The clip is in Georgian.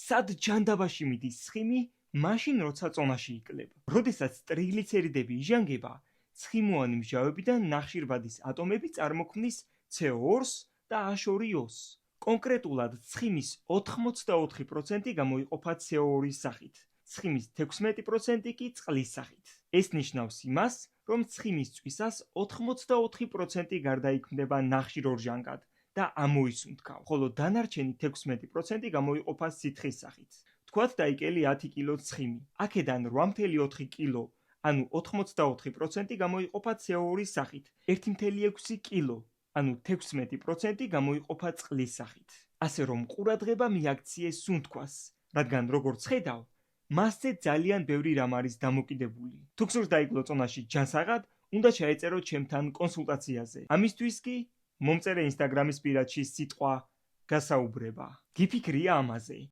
სად ჯანდაბაში მიდის ცხიმი, მაშინ როცა წონაში იკლება. როდესაც ტრიგლიცერიდები იჟანგება, ცხიმოვანი მჟავებიდან ნახშირბადის ატომები წარმოქმნის CO2-ს და H2O-ს. კონკრეტულად ცხიმის 84% გამოიყოფა CO2-ის სახით, ცხიმის 16% კი წყლის სახით. ეს ნიშნავს იმას, რომ ცხიმის წვისას 84% გარდაიქმნება ნახშირორჟანგად და ამოისუნთქავ, ხოლო დანარჩენი 16% გამოიყოფა სითხის სახით. თქვათ დაიკელი 10 კილო ცხიმი, აქედან 8,4 კილო, ანუ 84% გამოიყოფა CO2-ის სახით, 1,6 კილო, ანუ 16% გამოიყოფა წყლის სახით. ასე რომ ყურადღება მიაქციეს სუნთქვას, რადგან როგორც ხედავ, მასზე ძალიან ბევრი რამ არის დამოკიდებული. თუ გსურს დაიკლო წონაში ჯანსაღად, უნდა ჩაეწერო ჩემთან კონსულტაციაზე. ამისთვის კი მომწერე ინსტაგრამის პირადში სიტყვა გასაუბრება. გიფიქრია ამაზე?